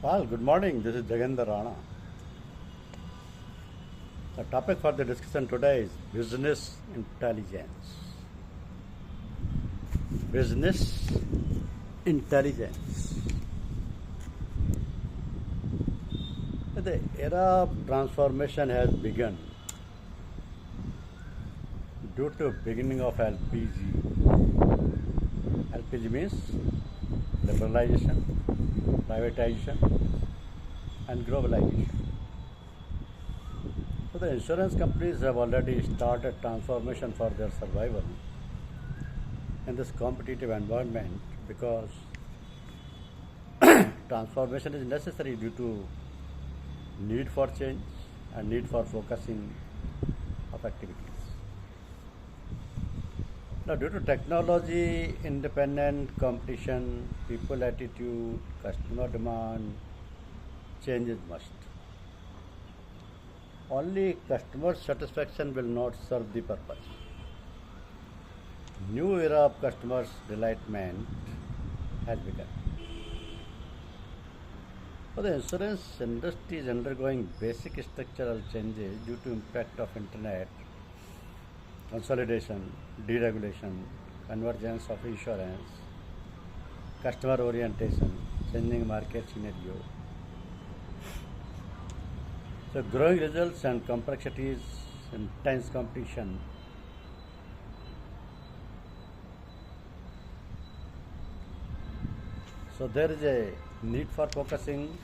Well, good morning. This is Jagendra Rana. The topic for the discussion today is business intelligence. Business intelligence. The era of transformation has begun due to beginning of LPG. LPG means liberalization, privatization, and globalization. So the insurance companies have already started transformation for their survival in this competitive environment because transformation is necessary due to need for change and need for focusing of activities. Now, due to technology, independent competition, people attitude, customer demand, changes must. Only customer satisfaction will not serve the purpose. New era of customers' delightment has begun. So the insurance industry is undergoing basic structural changes due to impact of internet, consolidation, deregulation, convergence of insurance, customer orientation, changing market scenario. So growing results and complexities, intense competition. So there is a need for focusing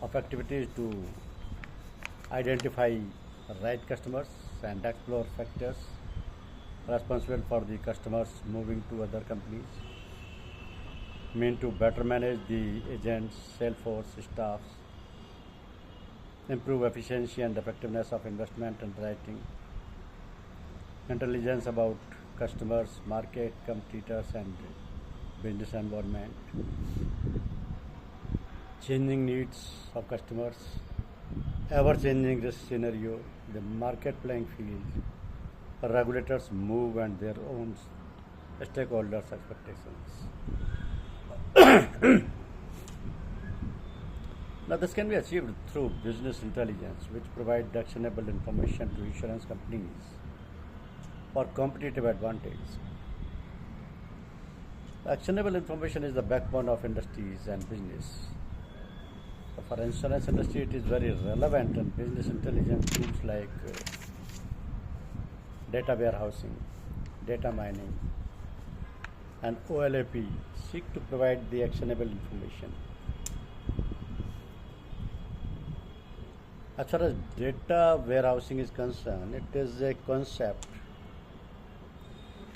of activities to identify right customers and explore factors responsible for the customers moving to other companies. Mean to better manage the agents, sales force, staffs, improve efficiency and effectiveness of investment underwriting, intelligence about customers, market, competitors, and business environment, changing needs of customers, ever changing risk scenario, the market playing field, regulators move and their own stakeholders' expectations. Now, this can be achieved through business intelligence, which provide actionable information to insurance companies for competitive advantage. Actionable information is the backbone of industries and business. So for insurance industry, it is very relevant, and business intelligence tools like data warehousing, data mining, and OLAP seek to provide the actionable information. As far as data warehousing is concerned, it is a concept.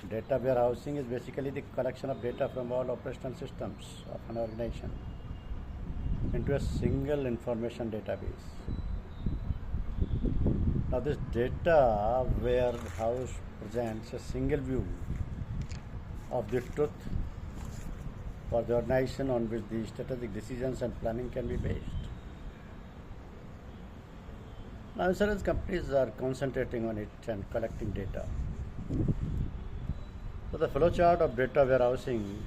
Data warehousing is basically the collection of data from all operational systems of an organization into a single information database. Now, this data warehouse presents a single view of the truth for the organization on which the strategic decisions and planning can be based. Now, insurance companies are concentrating on it and collecting data. So, the flowchart of data warehousing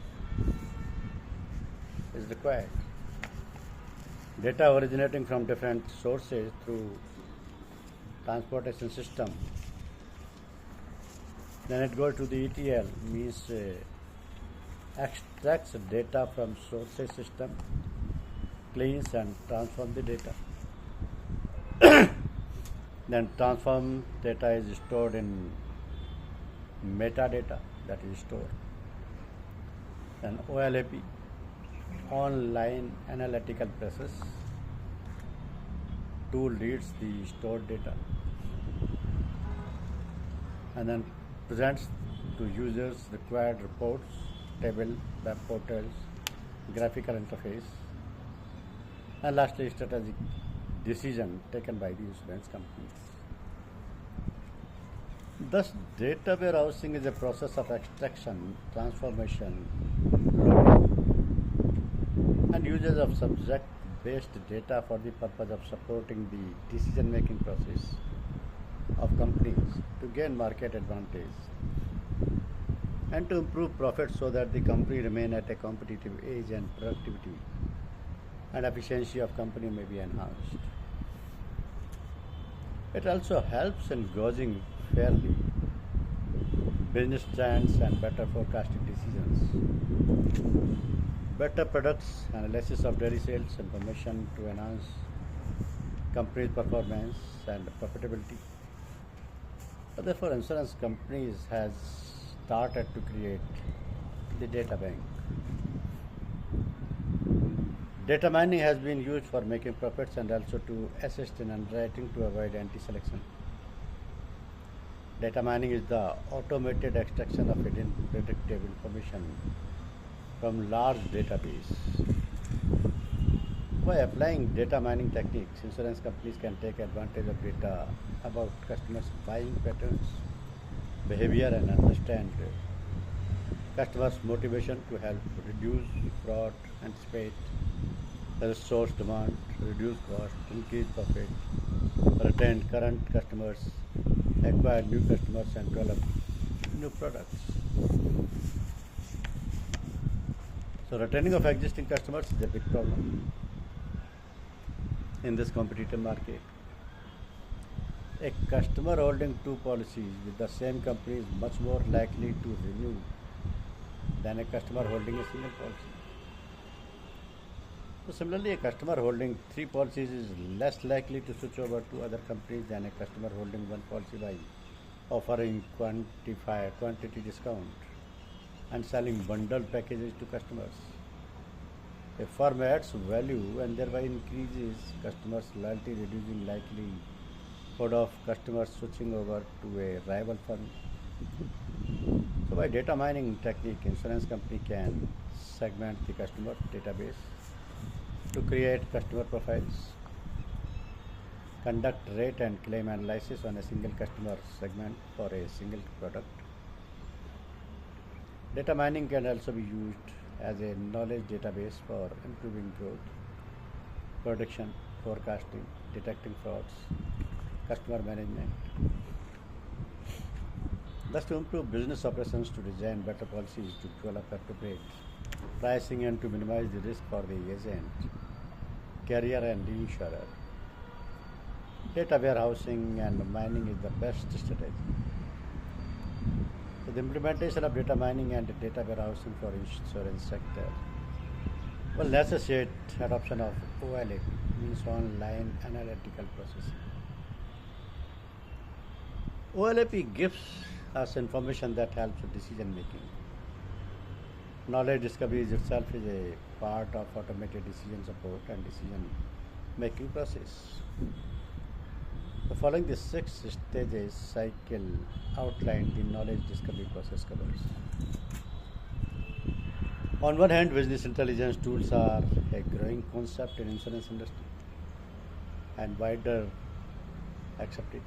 is required. Data originating from different sources through transportation system. Then it goes to the ETL, means extracts data from sources system, cleans and transform the data. Then transform data is stored in metadata, that is stored. Then OLAP, online analytical process, tool reads the stored data and then presents to users required reports, table, web portals, graphical interface, and lastly strategic decision taken by the insurance companies. Thus, data warehousing is a process of extraction, transformation, loading, and usage of subject-based data for the purpose of supporting the decision-making process of companies to gain market advantage and to improve profits so that the company remain at a competitive edge and productivity and efficiency of company may be enhanced. It also helps in gauging fairly business trends and better forecasting decisions. Better products, analysis of daily sales information to enhance company's performance and profitability. Therefore, insurance companies has started to create the data bank. Data mining has been used for making profits and also to assist in underwriting to avoid anti-selection. Data mining is the automated extraction of hidden predictive information from large database. By applying data mining techniques, insurance companies can take advantage of data about customers' buying patterns, behavior, and understand customers' motivation to help reduce fraud, anticipate source demand, reduce cost, increase profit, retain current customers, acquire new customers, and develop new products. So retaining of existing customers is a big problem in this competitive market. A customer holding two policies with the same company is much more likely to renew than a customer holding a single policy. So similarly, a customer holding three policies is less likely to switch over to other companies than a customer holding one policy by offering quantity discount and selling bundled packages to customers. A firm adds value and thereby increases customers' loyalty, reducing likelihood of customers switching over to a rival firm. So by data mining technique, insurance company can segment the customer database to create customer profiles, conduct rate and claim analysis on a single customer segment for a single product. Data mining can also be used as a knowledge database for improving growth, prediction, forecasting, detecting frauds, customer management. Thus, to improve business operations, to design better policies, to develop appropriate pricing, and to minimize the risk for the agent, carrier, and the insurer. Data warehousing and mining is the best strategy. So the implementation of data mining and data warehousing for insurance sector will necessitate adoption of OLAP, means online analytical processing. OLAP gives us information that helps with decision making. Knowledge discovery itself is a part of automated decision support and decision making process. So following the 6 stages cycle outlined, the knowledge discovery process covers. On one hand, business intelligence tools are a growing concept in insurance industry and wider accepted.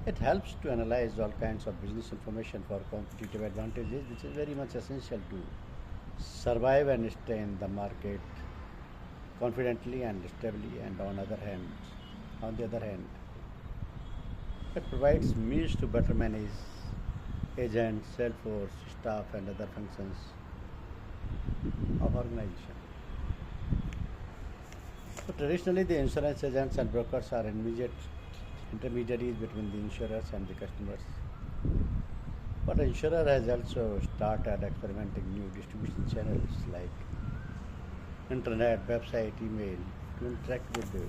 It helps to analyze all kinds of business information for competitive advantages, which is very much essential to survive and stay in the market confidently and stably. And on the other hand, it provides means to better manage agents, sales force, staff, and other functions of organization. So traditionally, the insurance agents and brokers are intermediaries between the insurers and the customers. But the insurer has also started experimenting new distribution channels like internet, website, email to interact with the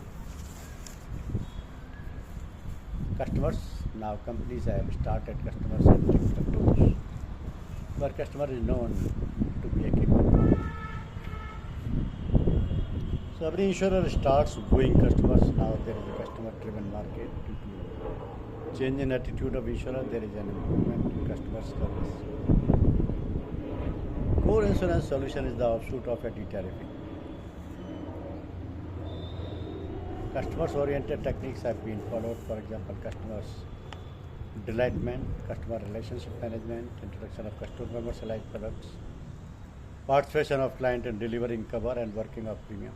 customers. Now companies have started customer-centric approach where customer is known to be a key component. So every insurer starts wooing customers. Now there is a customer-driven market. Due to change in attitude of insurer, there is an improvement in customer service. Core insurance solution is the offshoot of a de-tariffing. Customers-oriented techniques have been followed. For example, customers delightment, customer relationship management, introduction of customer commercialized products, participation of client in delivering cover and working of premium.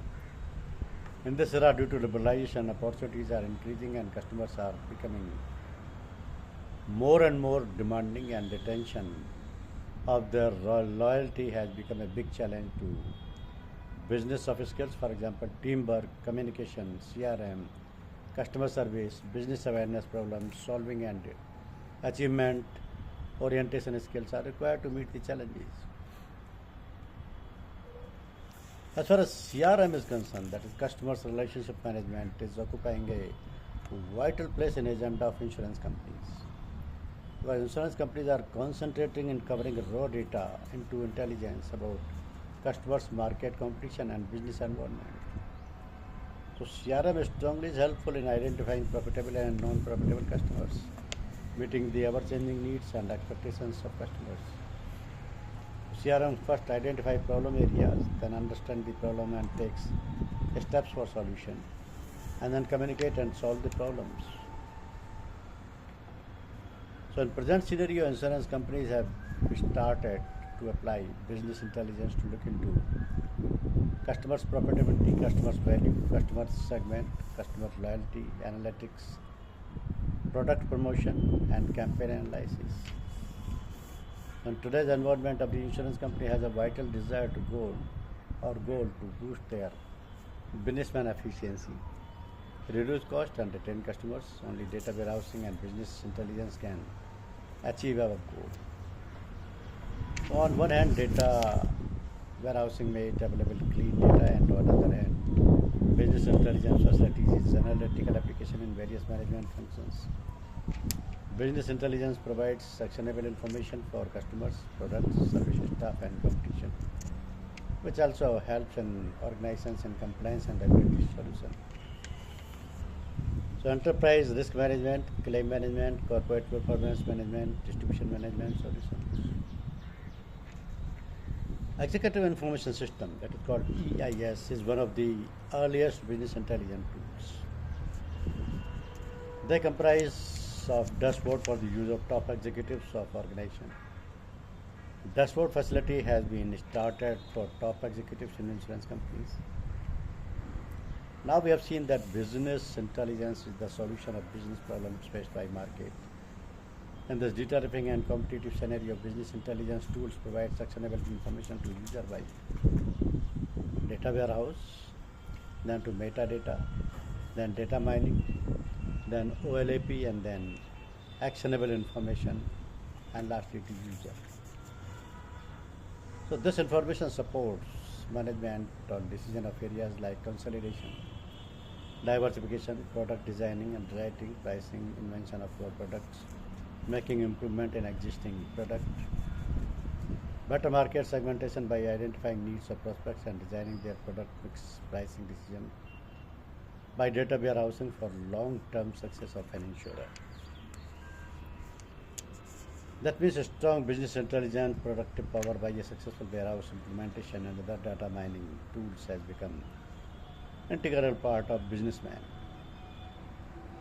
In this era, due to liberalization, opportunities are increasing and customers are becoming more and more demanding, and retention of their loyalty has become a big challenge to business soft skills, for example, teamwork, communication, CRM, customer service, business awareness, problem solving, and achievement orientation skills are required to meet the challenges. As far as CRM is concerned, that is customers relationship management, is occupying a vital place in agenda of insurance companies. Because insurance companies are concentrating in covering raw data into intelligence about customers, market competition, and business environment. So CRM strongly is helpful in identifying profitable and non-profitable customers, meeting the ever-changing needs and expectations of customers. CRM first identify problem areas, then understand the problem and takes steps for solution, and then communicate and solve the problems. So in present scenario, insurance companies have started to apply business intelligence to look into customers' profitability, customers' value, customer segment, customer loyalty, analytics, product promotion, and campaign analysis. In today's environment of the insurance company has a vital desire to goal to boost their businessman efficiency, reduce cost, and retain customers. Only data warehousing and business intelligence can achieve our goal. On one hand, data warehousing made available clean data, and on the other hand, business intelligence facilities is analytical application in various management functions. Business intelligence provides actionable information for customers, products, services, staff, and competition, which also helps in organizations in compliance and regulatory solution. So enterprise risk management, claim management, corporate performance management, distribution management solutions. Executive Information System, that is called EIS, is one of the earliest business intelligence tools. They comprise of dashboard for the use of top executives of organization. Dashboard facility has been started for top executives in insurance companies. Now we have seen that business intelligence is the solution of business problems faced by market. In this de-tariffing and competitive scenario, business intelligence tools provide actionable information to user by data warehouse, then to metadata, then data mining, then OLAP, and then actionable information, and lastly to user. So this information supports management on decision of areas like consolidation, diversification, product designing and writing, pricing, invention of your products, making improvement in existing product, better market segmentation by identifying needs of prospects and designing their product mix, pricing decision, by data warehousing for long-term success of an insurer. That means a strong business intelligence, productive power by a successful warehouse implementation and other data mining tools has become integral part of businessman.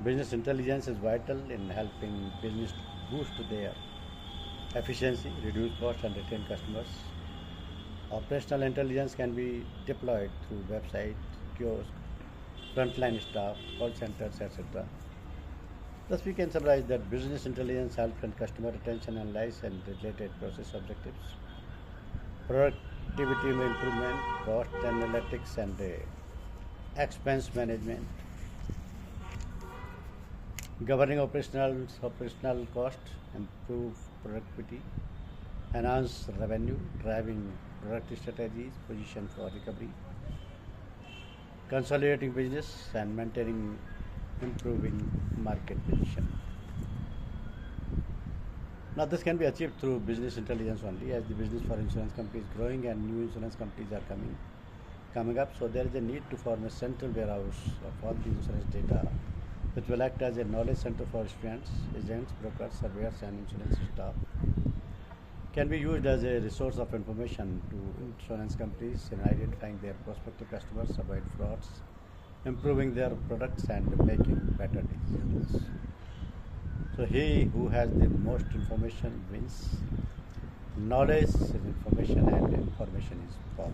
Business intelligence is vital in helping business boost their efficiency, reduce cost, and retain customers. Operational intelligence can be deployed through website, kiosk, frontline staff, call centers, etc. Thus, we can summarize that business intelligence helps in customer retention analysis and related process objectives, productivity improvement, cost analytics, and expense management, governing operational cost, improve productivity, enhance revenue, driving product strategies, position for recovery, consolidating business, and maintaining improving market position. Now this can be achieved through business intelligence only, as the business for insurance companies is growing and new insurance companies are coming up. So there is a need to form a central warehouse of all the insurance data, which will act as a knowledge center for students, agents, brokers, surveyors, and insurance staff. Can be used as a resource of information to insurance companies in identifying their prospective customers, avoid frauds, improving their products, and making better decisions. So he who has the most information wins. Knowledge is information, and information is power.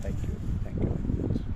Thank you. Thank you very much.